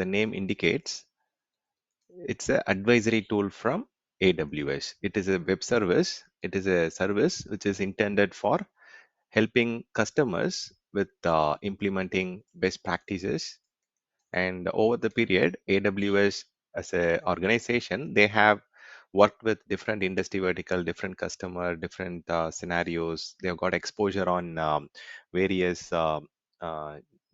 the name indicates, it's an advisory tool from AWS. It is a web service. It is a service which is intended for helping customers with implementing best practices. And over the period, AWS as a organization, they have worked with different industry vertical, different customer, different scenarios. They've got exposure on various uh,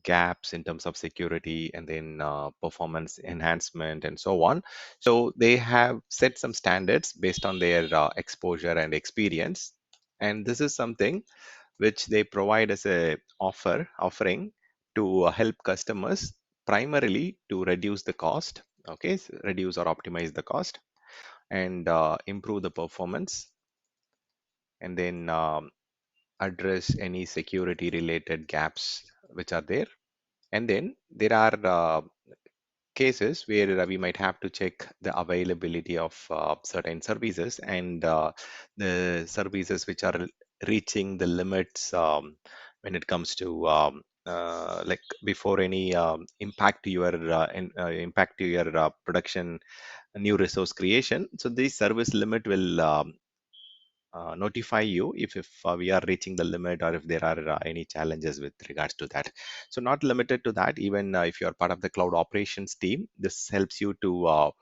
gaps in terms of security and then performance enhancement and so on. So they have set some standards based on their exposure and experience. And this is something which they provide as a offering to help customers primarily to reduce the cost, okay, so reduce or optimize the cost, and improve the performance, and then address any security related gaps which are there. And then there are cases where we might have to check the availability of certain services, and the services which are reaching the limits when it comes to like before any impact to your impact to your production, new resource creation. So this service limit will notify you if we are reaching the limit, or if there are any challenges with regards to that. So not limited to that, even if you are part of the cloud operations team, this helps you to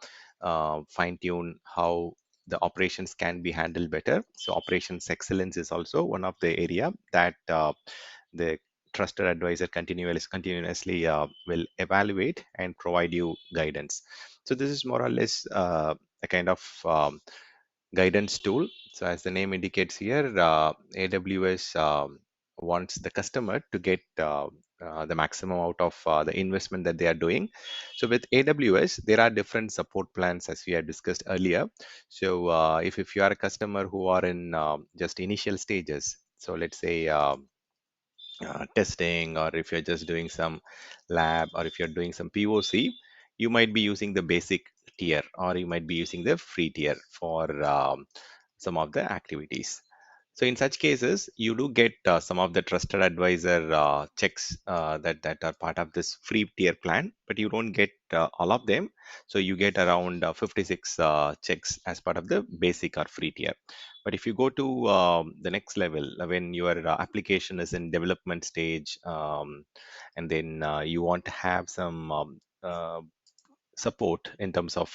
fine tune how the operations can be handled better. So operations excellence is also one of the area that the trusted advisor continuously will evaluate and provide you guidance. So this is more or less a kind of guidance tool. So as the name indicates here, AWS wants the customer to get the maximum out of the investment that they are doing. So with AWS, there are different support plans as we had discussed earlier. So if you are a customer who are in just initial stages, so let's say testing, or if you're just doing some lab, or if you're doing some POC, you might be using the basic tier, or you might be using the free tier for some of the activities. So in such cases, you do get some of the trusted advisor checks that are part of this free tier plan, but you don't get all of them. So you get around 56 checks as part of the basic or free tier. But if you go to the next level, when your application is in development stage, and then you want to have some support in terms of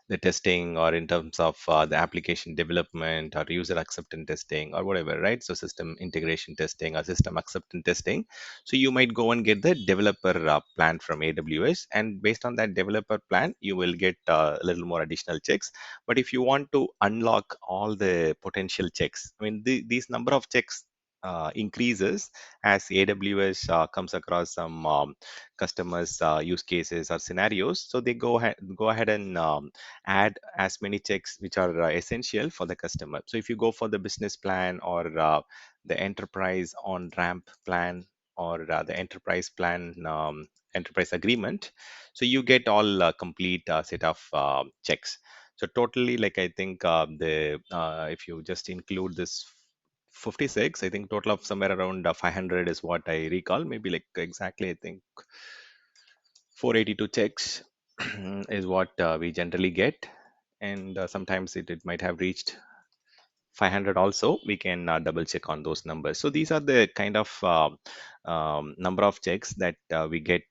the testing, or in terms of the application development, or user acceptance testing, or whatever, right? So system integration testing or system acceptance testing. So you might go and get the developer plan from AWS, and based on that developer plan, you will get a little more additional checks. But if you want to unlock all the potential checks, I mean, these number of checks increases as AWS comes across some customers use cases or scenarios. So they go ahead and add as many checks which are essential for the customer. So if you go for the business plan, or the enterprise on ramp plan, or the enterprise plan, enterprise agreement, so you get all complete set of checks. So totally, like, I think the if you just include this 56, I think total of somewhere around 500 is what I recall. Maybe like exactly, I think 482 checks is what we generally get. And sometimes it might have reached 500 also. We can double check on those numbers. So these are the kind of number of checks that we get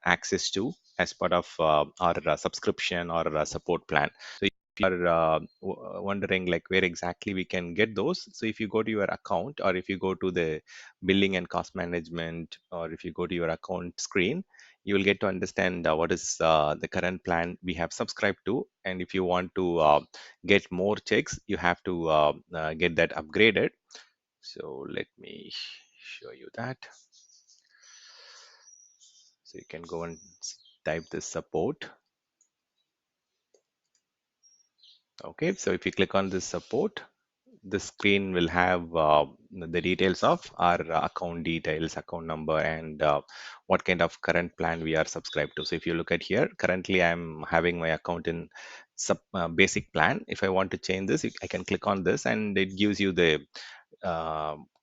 access to as part of our subscription or support plan. So if you are wondering like where exactly we can get those, so if you go to your account, or if you go to the billing and cost management, or if you go to your account screen, you will get to understand what is the current plan we have subscribed to. And if you want to get more checks, you have to get that upgraded. So let me show you that. So you can go and type this support. Okay, so if you click on this support, the screen will have the details of our account details, account number, and what kind of current plan we are subscribed to. So if you look at here, currently I'm having my account in basic plan. If I want to change this, I can click on this, and it gives you the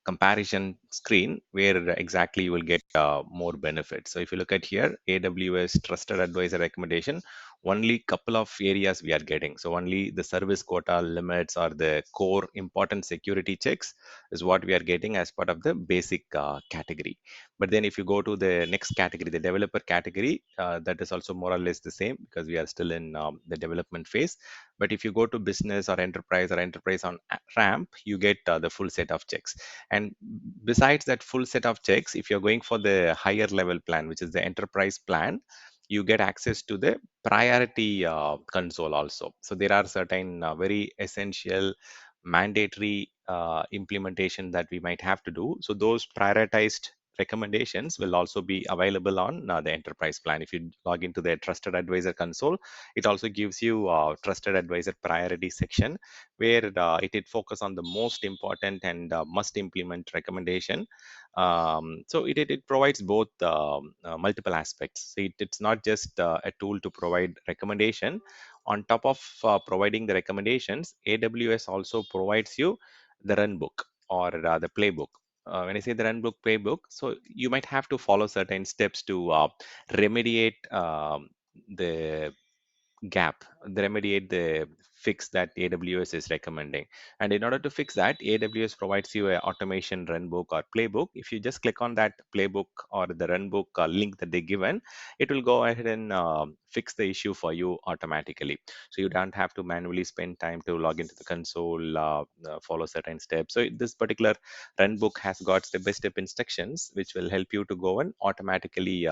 comparison screen where exactly you will get more benefits. So if you look at here, AWS Trusted Advisor recommendation, only couple of areas we are getting. So only the service quota limits or the core important security checks is what we are getting as part of the basic category. But then if you go to the next category, the developer category, that is also more or less the same because we are still in the development phase. But if you go to business or enterprise on ramp, you get the full set of checks. And besides that full set of checks, if you're going for the higher level plan, which is the enterprise plan, you get access to the priority console also. So there are certain very essential mandatory implementation that we might have to do. So those prioritized recommendations will also be available on the enterprise plan. If you log into the trusted advisor console, it also gives you trusted advisor priority section where it focus on the most important and must implement recommendation. So it provides both multiple aspects. So it's not just a tool to provide recommendation. On top of providing the recommendations, AWS also provides you the run book or the playbook. When I say the run book playbook, so you might have to follow certain steps to remediate the gap, remediate the fix that AWS is recommending. And in order to fix that, AWS provides you a automation runbook or playbook. If you just click on that playbook or the runbook link that they given, it will go ahead and fix the issue for you automatically. So you don't have to manually spend time to log into the console, follow certain steps. So this particular runbook has got step-by-step instructions, which will help you to go and automatically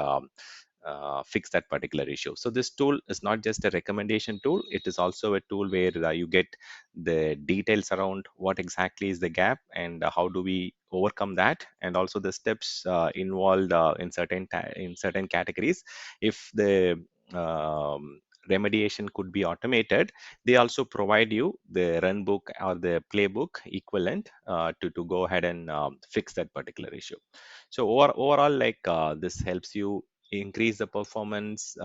fix that particular issue. So this tool is not just a recommendation tool, it is also a tool where you get the details around what exactly is the gap and how do we overcome that, and also the steps involved in certain categories. If the remediation could be automated, they also provide you the run book or the playbook equivalent to go ahead and fix that particular issue. So overall, like this helps you increase the performance,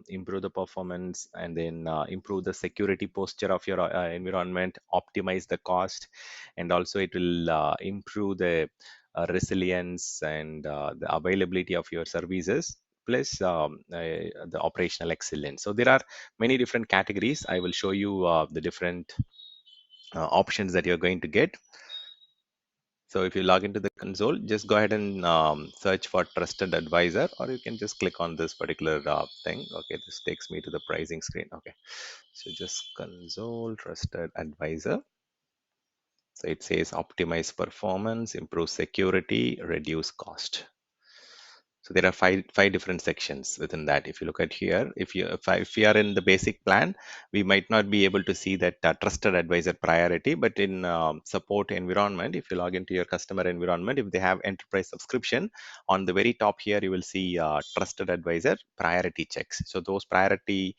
improve the performance, and then improve the security posture of your environment, optimize the cost, and also it will improve the resilience and the availability of your services, plus the operational excellence. So there are many different categories. I will show you the different options that you're going to get. So if you log into the console, just go ahead and search for trusted advisor, or you can just click on this particular thing. Okay, this takes me to the pricing screen. Okay, so just console trusted advisor. So it says optimize performance, improve security, reduce cost. So there are five different sections within that. If you look at here, if you are in the basic plan, we might not be able to see that trusted advisor priority. But in support environment, if you log into your customer environment, if they have enterprise subscription, on the very top here you will see trusted advisor priority checks. So those priority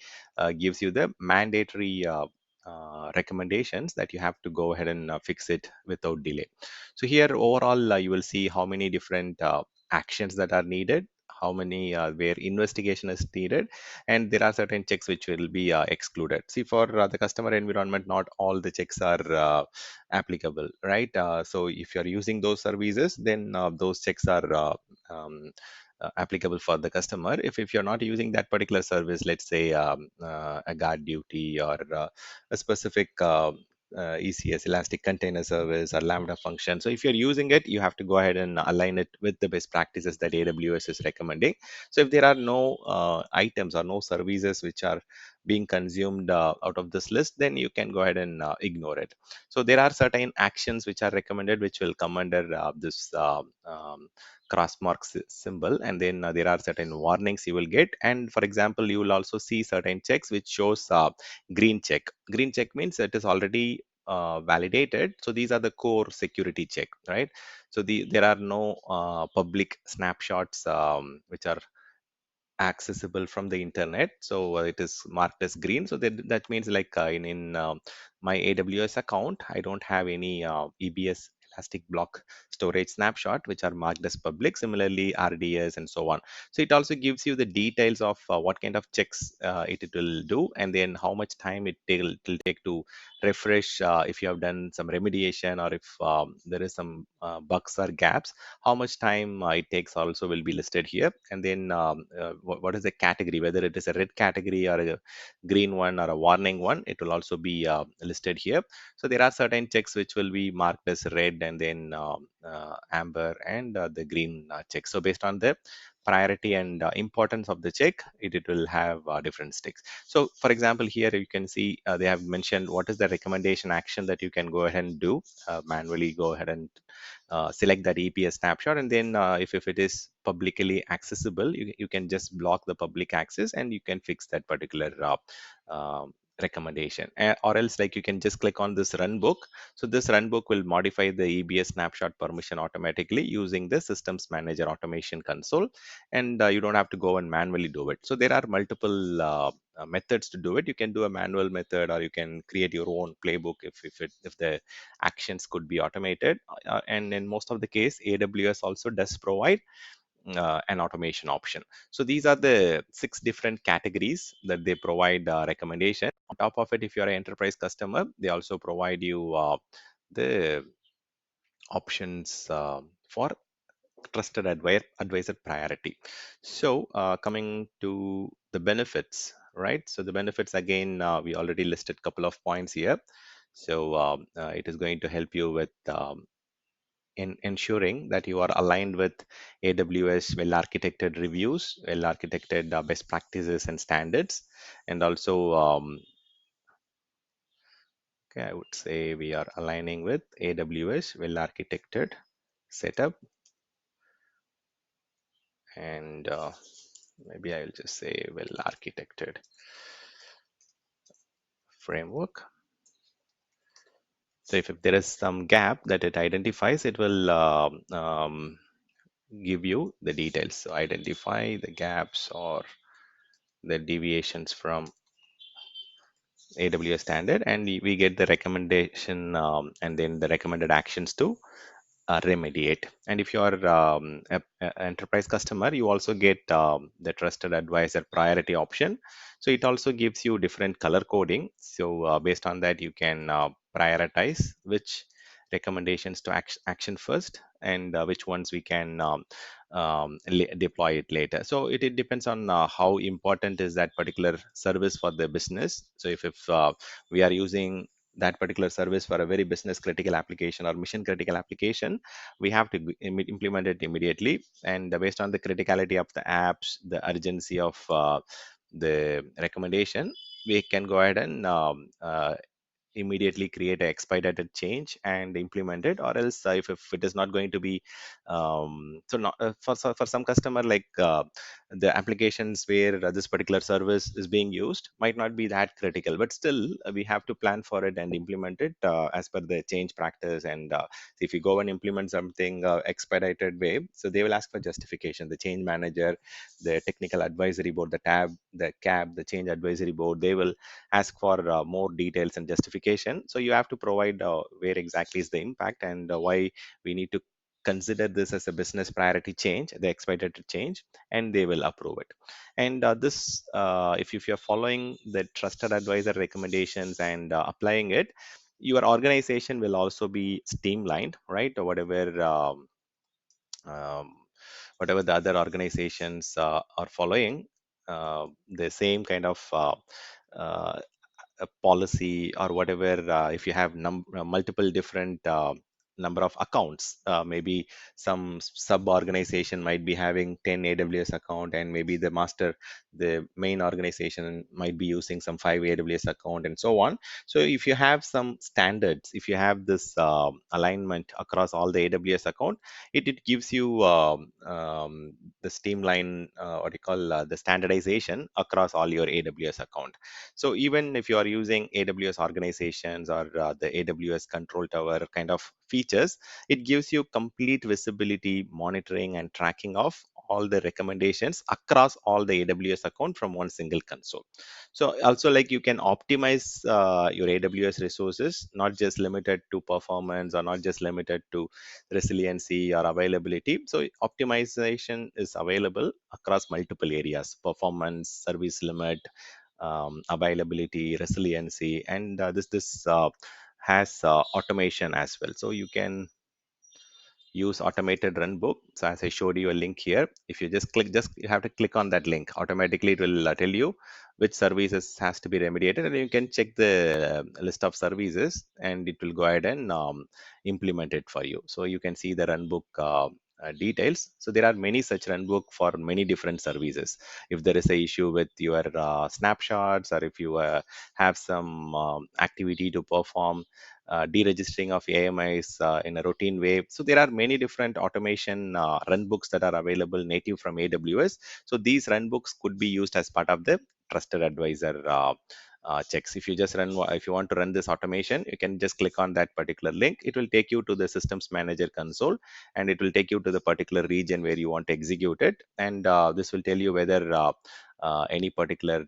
gives you the mandatory recommendations that you have to go ahead and fix it without delay. So here overall you will see how many different actions that are needed, how many where investigation is needed, and there are certain checks which will be excluded. See, for the customer environment, not all the checks are applicable, right? So if you're using those services, then those checks are applicable for the customer. If you're not using that particular service, let's say a guard duty or a specific ECS, Elastic Container Service, or Lambda function. So if you're using it, you have to go ahead and align it with the best practices that AWS is recommending. So if there are no items or no services which are being consumed out of this list, then you can go ahead and ignore it. So there are certain actions which are recommended, which will come under this cross mark symbol, and then there are certain warnings you will get. And for example, you will also see certain checks which shows green check. Green check means it is already validated. So these are the core security check, right? So there are no public snapshots which are accessible from the internet. So it is marked as green. So that means like in my AWS account, I don't have any EBS Elastic Block storage snapshot, which are marked as public. Similarly, RDS and so on. So it also gives you the details of what kind of checks it will do, and then how much time it will take to refresh if you have done some remediation, or if there is some bugs or gaps, how much time it takes also will be listed here. And then what is the category, whether it is a red category or a green one or a warning one, it will also be listed here. So there are certain checks which will be marked as red, and then amber, and the green check. So based on the priority and importance of the check, it will have different sticks. So for example, here you can see they have mentioned what is the recommendation action that you can go ahead and do. Manually go ahead and select that EPS snapshot, and then if it is publicly accessible, you can just block the public access, and you can fix that particular recommendation. Or else, like, you can just click on this run book. So this run book will modify the EBS snapshot permission automatically using the systems manager automation console, and you don't have to go and manually do it. So there are multiple methods to do it. You can do a manual method, or you can create your own playbook if the actions could be automated. And in most of the case, AWS also does provide an automation option. So these are the 6 different categories that they provide recommendation. On top of it, if you're an enterprise customer, they also provide you the options for trusted advisor priority. So coming to the benefits, right? So the benefits, again, we already listed couple of points here. So it is going to help you with in ensuring that you are aligned with AWS well-architected reviews, well-architected best practices and standards. And also, okay, I would say we are aligning with AWS well-architected setup. And maybe I'll just say well-architected framework. So if there is some gap that it identifies, it will give you the details. So identify the gaps or the deviations from AWS standard, and we get the recommendation and then the recommended actions to remediate. And if you are a enterprise customer, you also get the trusted advisor priority option. So it also gives you different color coding. So based on that, you can prioritize which recommendations to action first, and which ones we can deploy it later. So it depends on how important is that particular service for the business. So if we are using that particular service for a very business critical application or mission critical application, we have to implement it immediately. And based on the criticality of the apps, the urgency of the recommendation, we can go ahead and immediately create an expedited change and implement it. Or else if it is not going to be so not for some customer, like the applications where this particular service is being used might not be that critical, but still we have to plan for it and implement it as per the change practice. And if you go and implement something expedited way, so they will ask for justification. The change manager, the technical advisory board, the cab, the change advisory board, they will ask for more details and justification. So you have to provide where exactly is the impact, and why we need to consider this as a business priority change, the expected change, and they will approve it. And this, if you're following the trusted advisor recommendations and applying it, your organization will also be streamlined, right? Or um, whatever the other organizations are following the same kind of uh, a policy or whatever. If you have multiple different number of accounts, maybe some sub organization might be having 10 AWS account, and maybe the main organization might be using some 5 AWS account, and so on. So if you have some standards, if you have this alignment across all the AWS account, it gives you the streamline, what you call the standardization across all your AWS account. So even if you are using AWS organizations or the AWS control tower kind of features, it gives you complete visibility, monitoring, and tracking of all the recommendations across all the AWS account from one single console. So also, like, you can optimize your AWS resources, not just limited to performance or not just limited to resiliency or availability. So optimization is available across multiple areas: performance, service limit, availability, resiliency, and this has automation as well. So you can use automated run book. So as I showed you a link here, if you just click, just you have to click on that link. Automatically, it will tell you which services has to be remediated, and you can check the list of services, and it will go ahead and implement it for you. So you can see the run book details. So there are many such run book for many different services. If there is a issue with your snapshots, or if you have some activity to perform, deregistering of AMIs in a routine way. So there are many different automation run books that are available native from AWS. So these run books could be used as part of the trusted advisor checks. If you just run, if you want to run this automation, you can just click on that particular link. It will take you to the systems manager console, and it will take you to the particular region where you want to execute it. And this will tell you whether any particular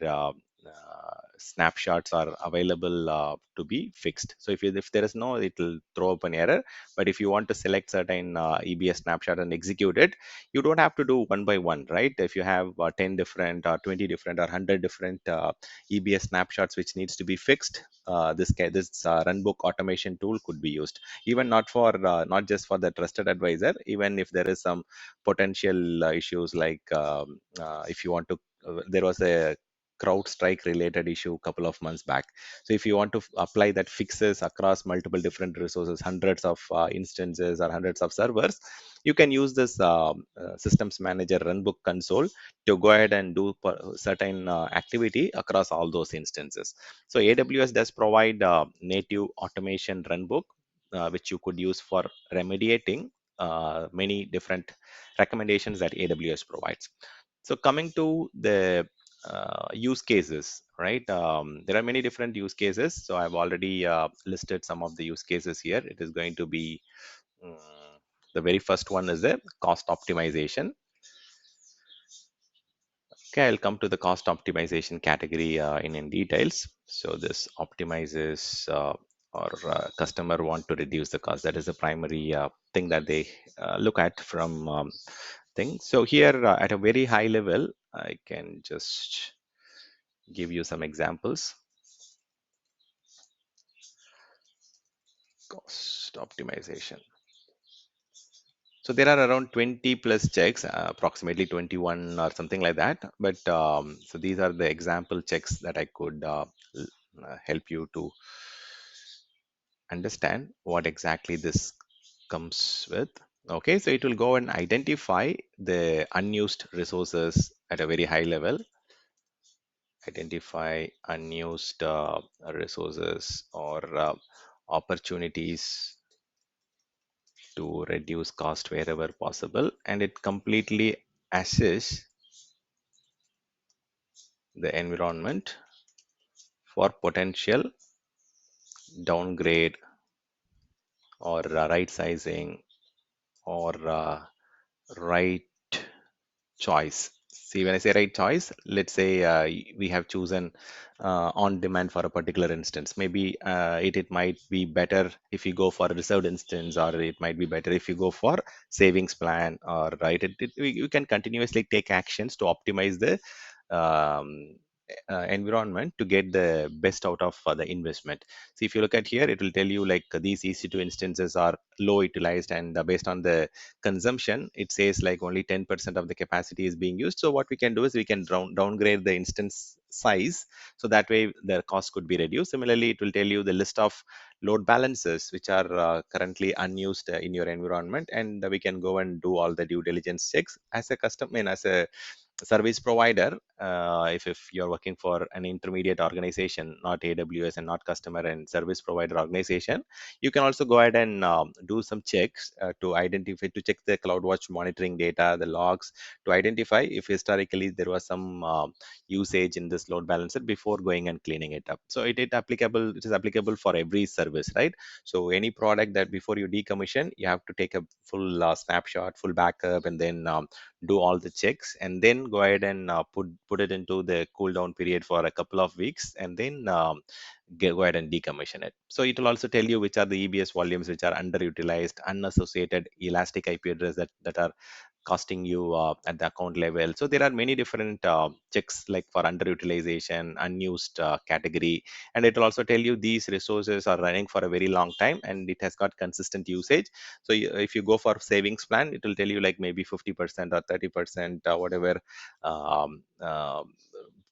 snapshots are available to be fixed. So if there is no, it will throw up an error. But if you want to select certain EBS snapshot and execute it, you don't have to do one by one, right? If you have 10 different or 20 different or 100 different EBS snapshots which needs to be fixed, this runbook automation tool could be used. Even not just for the trusted advisor, even if there is some potential issues, like if you want to, there was a CrowdStrike related issue a couple of months back. So if you want to apply that fixes across multiple different resources, hundreds of instances or hundreds of servers, you can use this systems manager runbook console to go ahead and do certain activity across all those instances. So AWS does provide native automation runbook, which you could use for remediating many different recommendations that AWS provides. So coming to the use cases, right? There are many different use cases. So I've already listed some of the use cases here. It is going to be mm, the very first one is the cost optimization. Okay, I'll come to the cost optimization category in details. So this optimizes or customer want to reduce the cost. That is the primary thing that they look at from thing. So here at a very high level, I can just give you some examples. Cost optimization. So there are around 20 plus checks, approximately 21 or something like that. But so these are the example checks that I could help you to understand what exactly this comes with. Okay, so it will go and identify the unused resources at a very high level, identify unused resources or opportunities to reduce cost wherever possible, and it completely assess the environment for potential downgrade or right sizing or right choice. See, when I say right choice, let's say we have chosen on demand for a particular instance. Maybe it might be better if you go for a reserved instance, or it might be better if you go for savings plan, or right. You can continuously take actions to optimize the um, environment to get the best out of the investment. So if you look at here, it will tell you like these EC2 instances are low utilized, and based on the consumption, it says like only 10% of the capacity is being used. So what we can do is we can downgrade the instance size, so that way the cost could be reduced. Similarly, it will tell you the list of load balances which are currently unused in your environment, and we can go and do all the due diligence checks as a custom and as a service provider. if you're working for an intermediate organization, not AWS and not customer and service provider organization, you can also go ahead and do some checks to identify, to check the CloudWatch monitoring data, the logs, to identify if historically there was some usage in this load balancer before going and cleaning it up. So it is applicable for every service, right? So any product that before you decommission, you have to take a full snapshot, full backup, and then do all the checks, and then go ahead and put it into the cool down period for a couple of weeks, and then go ahead and decommission it. So it will also tell you which are the EBS volumes which are underutilized, unassociated elastic IP address that are costing you at the account level. So there are many different checks like for underutilization, unused category, and it will also tell you these resources are running for a very long time and it has got consistent usage. So if you go for savings plan, it will tell you like maybe 50% or 30%, whatever um, uh,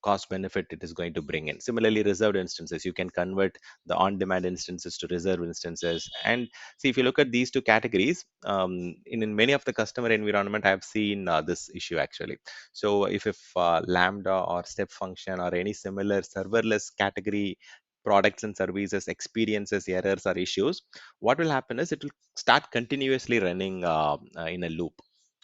cost benefit it is going to bring in. Similarly, reserved instances, you can convert the on-demand instances to reserved instances. And see, if you look at these two categories, in many of the customer environment, I've seen this issue actually. So if Lambda or step function or any similar serverless category products and services experiences errors or issues, what will happen is it will start continuously running in a loop.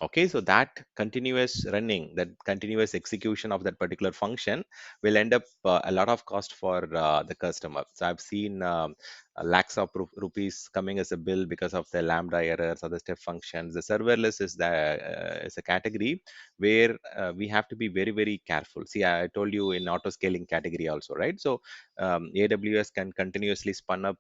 Okay, so that continuous running, that continuous execution of that particular function will end up a lot of cost for the customer. So I've seen lakhs of rupees coming as a bill because of the lambda errors or the step functions. The serverless is a category where we have to be very very careful. See, I told you in auto scaling category also, right? So AWS can continuously spun up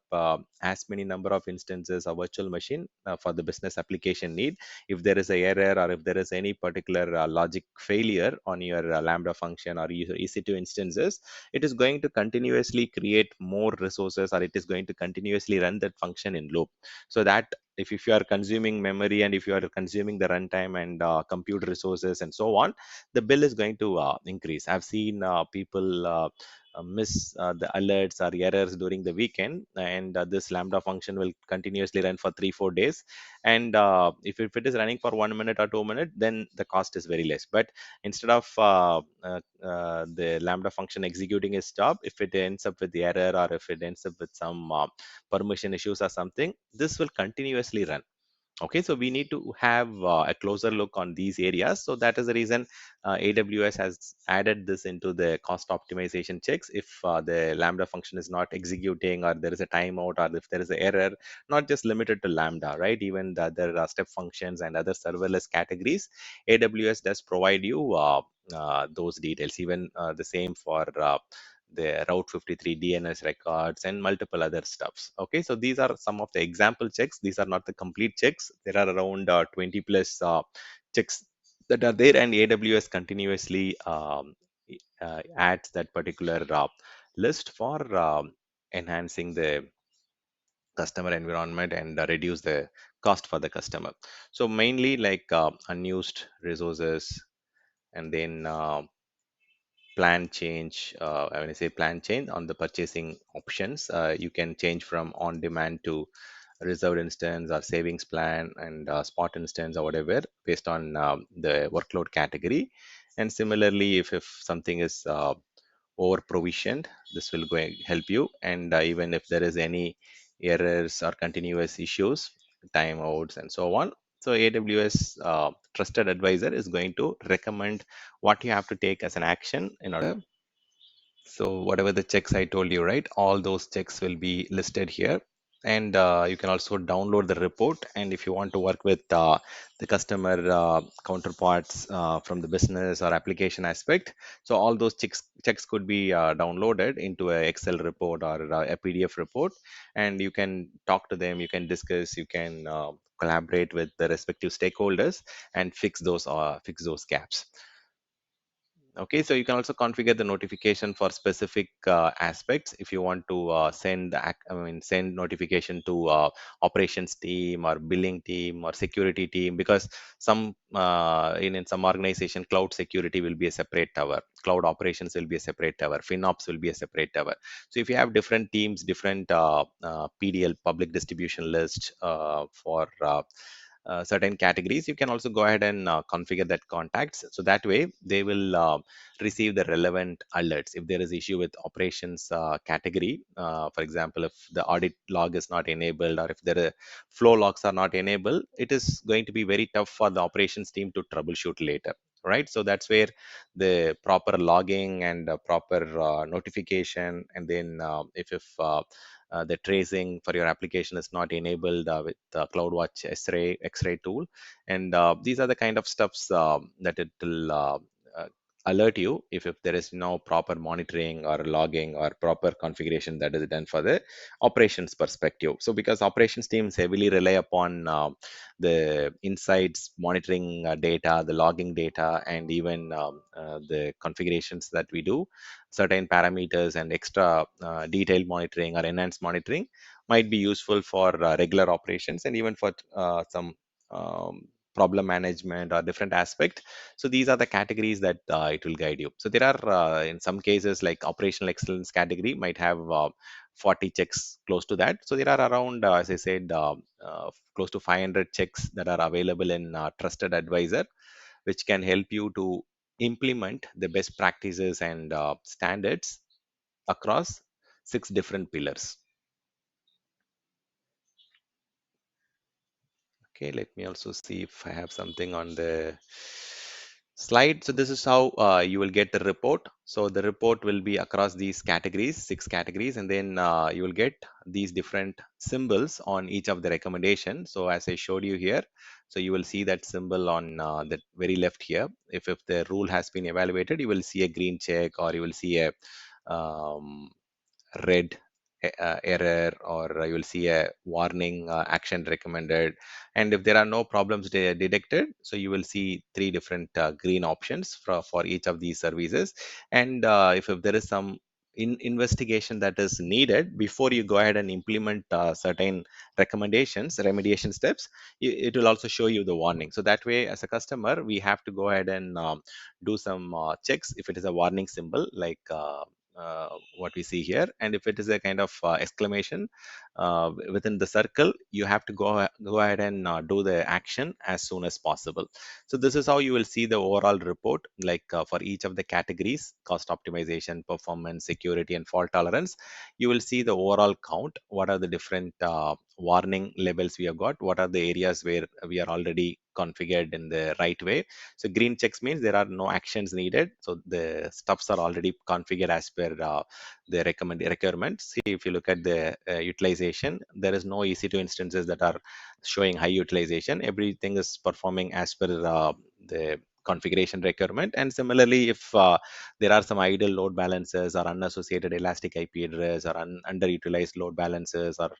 as many number of instances of virtual machine for the business application need. If there is a error or if there is any particular logic failure on your lambda function or EC2 instances, it is going to continuously create more resources, or it is going to continuously run that function in loop. So that if you are consuming memory and if you are consuming the runtime and compute resources and so on, the bill is going to increase. I've seen people miss the alerts or errors during the weekend, and this lambda function will continuously run for 3-4 days. And if it is running for 1 minute or 2 minutes, then the cost is very less. But instead of the lambda function executing its job, if it ends up with the error or if it ends up with some permission issues or something, this will continuously run. Okay, so we need to have a closer look on these areas. So that is the reason AWS has added this into the cost optimization checks. If the lambda function is not executing, or there is a timeout, or if there is an error, not just limited to lambda, right? Even the other step functions and other serverless categories, AWS does provide you those details. Even the same for the Route 53 DNS records and multiple other stuffs. Okay, so these are some of the example checks. These are not the complete checks. There are around 20 plus checks that are there, and AWS continuously adds that particular list for enhancing the customer environment and reduce the cost for the customer. So mainly like unused resources, and then plan change. When I say plan change on the purchasing options, you can change from on demand to reserved instance or savings plan and spot instance or whatever based on the workload category. And similarly, if something is over provisioned, this will go and help you. And even if there is any errors or continuous issues, timeouts and so on, so AWS trusted advisor is going to recommend what you have to take as an action in order. So whatever the checks I told you, right? All those checks will be listed here. And you can also download the report. And if you want to work with the customer counterparts from the business or application aspect, so all those checks could be downloaded into a Excel report or a PDF report, and you can talk to them, you can discuss, you can collaborate with the respective stakeholders and fix those gaps. Okay, so you can also configure the notification for specific aspects. If you want to send notification to operations team or billing team or security team, because in some organization, cloud security will be a separate tower, cloud operations will be a separate tower, FinOps will be a separate tower. So if you have different teams, different PDL, public distribution list, for certain categories, you can also go ahead and configure that contacts. So that way they will receive the relevant alerts if there is issue with operations category. For example, if the audit log is not enabled, or if the flow logs are not enabled, it is going to be very tough for the operations team to troubleshoot later, right? So that's where the proper logging and proper notification, and then the tracing for your application is not enabled with CloudWatch X-ray tool. And these are the kind of stuffs that it will alert you if there is no proper monitoring or logging or proper configuration that is done for the operations perspective. So because operations teams heavily rely upon the insights, monitoring data, the logging data, and even the configurations that we do, certain parameters and extra detailed monitoring or enhanced monitoring might be useful for regular operations, and even for some problem management or different aspect. So these are the categories that it will guide you. So there are in some cases, like operational excellence category might have 40 checks, close to that. So there are around, as I said, close to 500 checks that are available in Trusted Advisor, which can help you to implement the best practices and standards across 6 different pillars. Okay, let me also see if I have something on the slide. So this is how you will get the report. So the report will be across these categories, 6 categories, and then you will get these different symbols on each of the recommendations. So as I showed you here, so you will see that symbol on the very left here. If the rule has been evaluated, you will see a green check, or you will see a um, red error, or you will see a warning action recommended. And if there are no problems detected, so you will see 3 different green options for each of these services. And if there is some investigation that is needed before you go ahead and implement certain recommendations, remediation steps, it will also show you the warning. So that way, as a customer, we have to go ahead and do some checks if it is a warning symbol, like what we see here. And if it is a kind of exclamation within the circle, you have to go ahead and do the action as soon as possible. So this is how you will see the overall report, like for each of the categories: cost optimization, performance, security, and fault tolerance. You will see the overall count. What are the different warning levels we have got? What are the areas where we are already configured in the right way? So green checks means there are no actions needed. So the stuffs are already configured as per the recommended requirements. See, if you look at the utilization, there is no EC2 instances that are showing high utilization. Everything is performing as per the configuration requirement. And similarly, if there are some idle load balancers or unassociated elastic IP address or underutilized load balancers or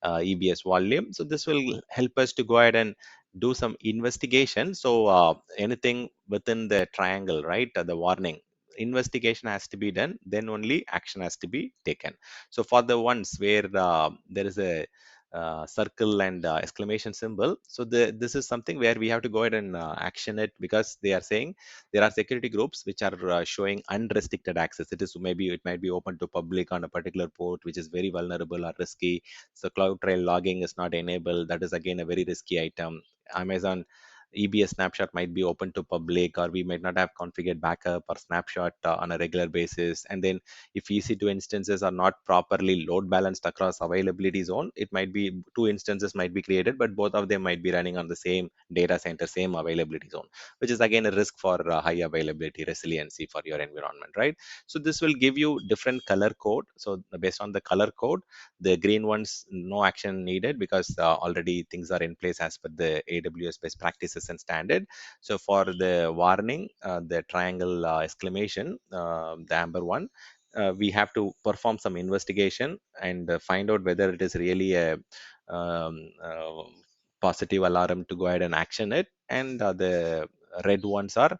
EBS volume, so this will help us to go ahead and do some investigation. So anything within the triangle, right? The warning investigation has to be done, then only action has to be taken. So for the ones where there is a circle and exclamation symbol, so this is something where we have to go ahead and action it, because they are saying there are security groups which are showing unrestricted access. It might be open to public on a particular port, which is very vulnerable or risky. So CloudTrail logging is not enabled. That is again a very risky item. Amazon EBS snapshot might be open to public, or we might not have configured backup or snapshot on a regular basis. And then if EC2 instances are not properly load balanced across availability zone, it might be 2 instances might be created, but both of them might be running on the same data center, same availability zone, which is again a risk for high availability resiliency for your environment, right? So this will give you different color code. So based on the color code, the green ones, no action needed, because already things are in place as per the AWS best practices and standard. So for the warning, the triangle exclamation, the amber one, we have to perform some investigation and find out whether it is really a um, uh, positive alarm to go ahead and action it. And the red ones are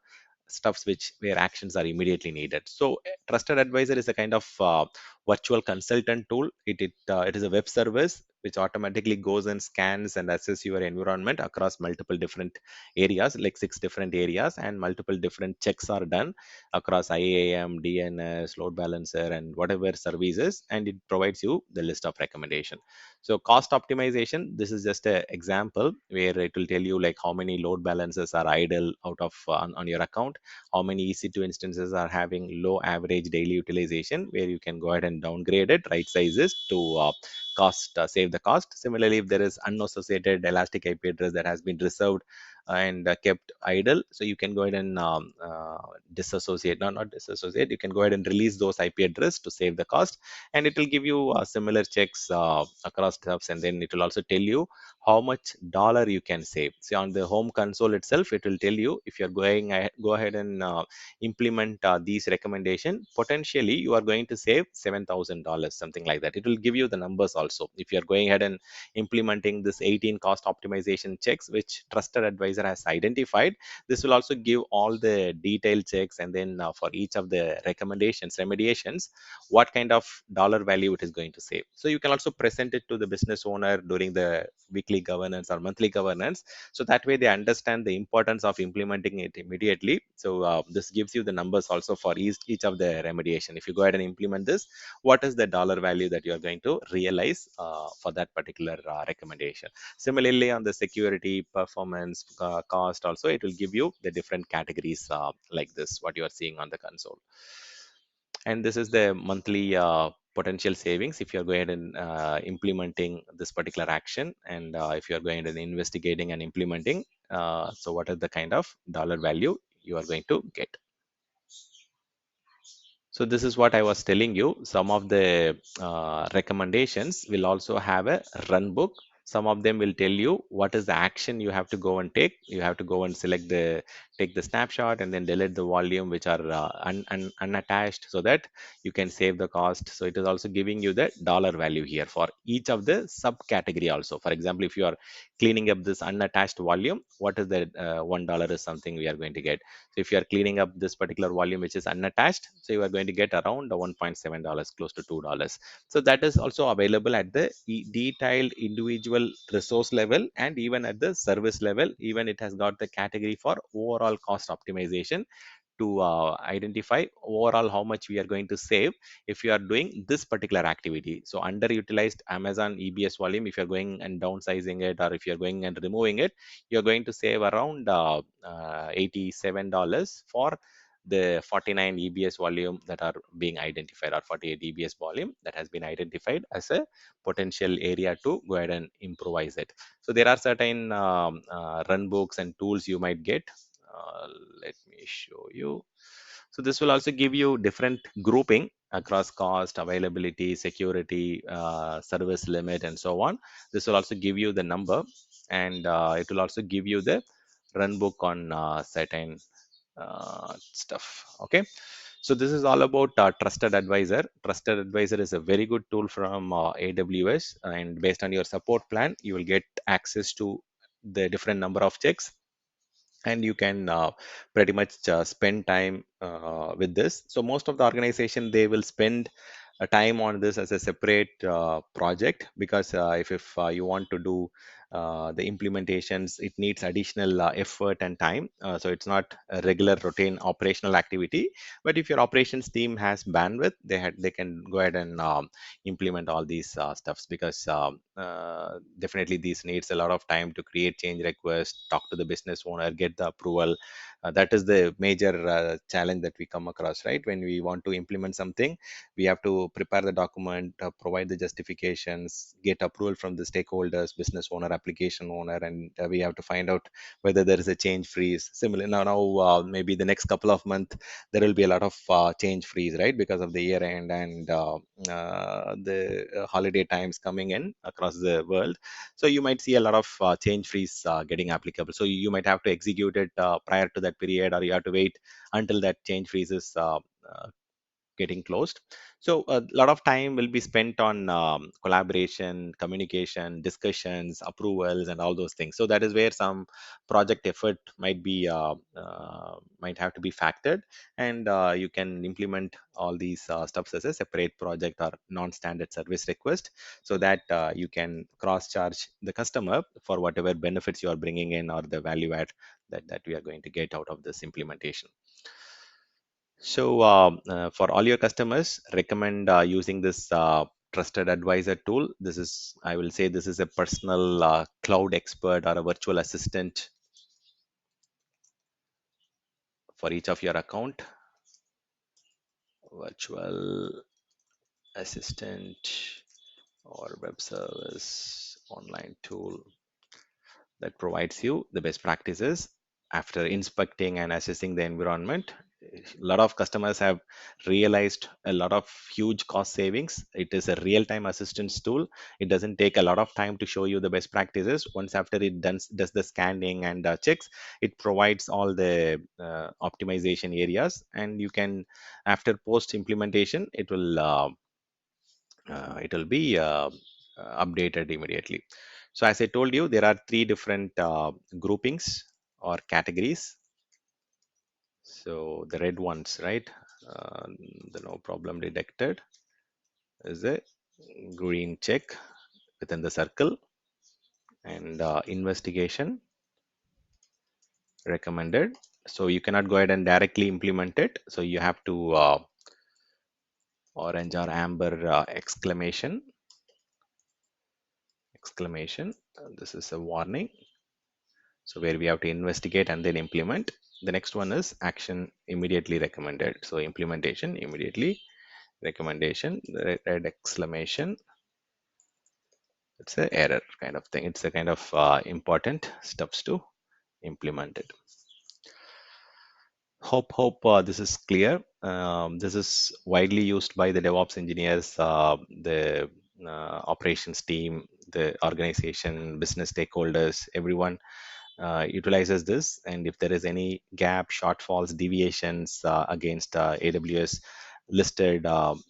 stuffs where actions are immediately needed. So Trusted Advisor is a kind of virtual consultant tool. It is a web service which automatically goes and scans and assess your environment across multiple different areas, like 6 different areas, and multiple different checks are done across IAM, DNS, load balancer, and whatever services, and it provides you the list of recommendation. So cost optimization, this is just an example where it will tell you like how many load balancers are idle out of on your account, how many EC2 instances are having low average daily utilization, where you can go ahead and downgrade it, right sizes to save the cost. Similarly, if there is unassociated elastic IP address that has been reserved and kept idle, so you can go ahead and disassociate, no, not disassociate, you can go ahead and release those IP address to save the cost, and it will give you similar checks across tabs, and then it will also tell you how much dollar you can save. See, on the home console itself, it will tell you if you're go ahead and implement these recommendation, potentially you are going to save $7,000, something like that. It will give you the numbers also. If you're going ahead and implementing this 18 cost optimization checks, which trusted advisor has identified, this will also give all the detailed checks, and then for each of the recommendations, remediations, what kind of dollar value it is going to save. So you can also present it to the business owner during the weekly governance or monthly governance, so that way they understand the importance of implementing it immediately. So this gives you the numbers also for each of the remediation. If you go ahead and implement this, what is the dollar value that you are going to realize for that particular recommendation. Similarly, on the security, performance, cost, also it will give you the different categories like this, what you are seeing on the console. And this is the monthly potential savings if you're going and implementing this particular action, and if you're going and investigating and implementing, so what is the kind of dollar value you are going to get. So this is what I was telling you. Some of the recommendations will also have a run book. Some of them will tell you what is the action you have to go and take. You have to go and take the snapshot and then delete the volume which are unattached, so that you can save the cost. So it is also giving you the dollar value here for each of the subcategory also. For example, if you are cleaning up this unattached volume, what is the $1 is something we are going to get. So if you are cleaning up this particular volume which is unattached, so you are going to get around $1.7, close to $2. So that is also available at the detailed individual resource level, and even at the service level. Even it has got the category for overall cost optimization to identify overall how much we are going to save if you are doing this particular activity. So underutilized Amazon EBS volume, if you're going and downsizing it, or if you're going and removing it, you're going to save around $87 for the 49 EBS volume that are being identified, or 48 EBS volume that has been identified as a potential area to go ahead and improvise it. So there are certain run books and tools you might get. uh, Let me show you. So this will also give you different grouping across cost, availability, security, service limit, and so on. This will also give you the number, and it will also give you the run book on certain stuff. Okay. So this is all about trusted advisor. Trusted advisor is a very good tool from AWS, and based on your support plan, you will get access to the different number of checks, and you can pretty much spend time with this. So most of the organization, they will spend a time on this as a separate project, because if you want to do the implementations, it needs additional effort and time. So it's not a regular routine operational activity. But if your operations team has bandwidth, they can go ahead and implement all these stuffs, because definitely this needs a lot of time to create change requests, talk to the business owner, get the approval. That is the major challenge that we come across, right? When we want to implement something, we have to prepare the document, provide the justifications, get approval from the stakeholders, business owner, application owner, and we have to find out whether there is a change freeze. Similar now, maybe the next couple of months there will be a lot of change freeze, right, because of the year end and the holiday times coming in across the world. So you might see a lot of change freeze getting applicable. So you might have to execute it prior to that period, or you have to wait until that change freeze is getting closed. So a lot of time will be spent on collaboration, communication, discussions, approvals, and all those things. So that is where some project effort might have to be factored, and you can implement all these stuffs as a separate project or non-standard service request, so that you can cross charge the customer for whatever benefits you are bringing in, or the value add that we are going to get out of this implementation. So for all your customers, recommend using this trusted advisor tool. This is, I will say, this is a personal cloud expert or a virtual assistant for each of your account. Virtual assistant or web service online tool that provides you the best practices after inspecting and assessing the environment. A lot of customers have realized a lot of huge cost savings. It is a real-time assistance tool. It doesn't take a lot of time to show you the best practices. Once after it does the scanning and checks, it provides all the optimization areas, and you can, after post implementation, it will be updated immediately. So as I told you, there are three different groupings or categories. So the red ones, right? Uh, the no problem detected is a green check within the circle, and investigation recommended. So you cannot go ahead and directly implement it. So you have to orange or amber exclamation. This is a warning. So where we have to investigate and then implement. The next one is action immediately recommended. So implementation immediately, recommendation, red exclamation. It's a error kind of thing. It's a kind of important steps to implement it. Hope this is clear. This is widely used by the DevOps engineers, the operations team, the organization, business stakeholders, everyone utilizes this. And if there is any gap, shortfalls, deviations against AWS listed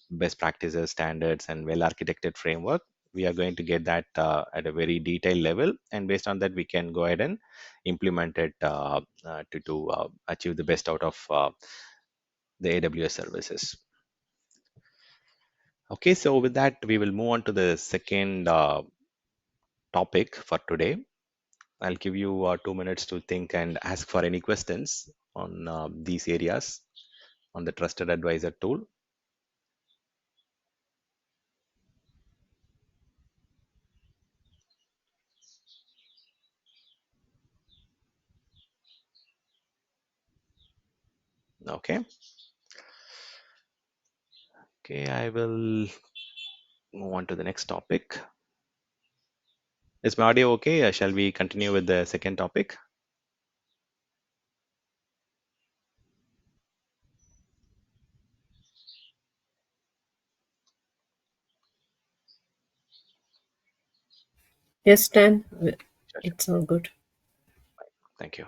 best practices, standards, and well architected framework, we are going to get that at a very detailed level. And based on that, we can go ahead and implement it to achieve the best out of the AWS services. Okay, so with that, we will move on to the second topic for today. I'll give you 2 minutes to think and ask for any questions on these areas on the trusted advisor tool. Okay. Okay, I will move on to the next topic. Is my audio okay? Shall we continue with the second topic? Yes, Dan, Sure, sure. it's all good. Thank you.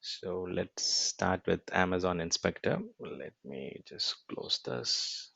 So let's start with Amazon Inspector. Let me just close this.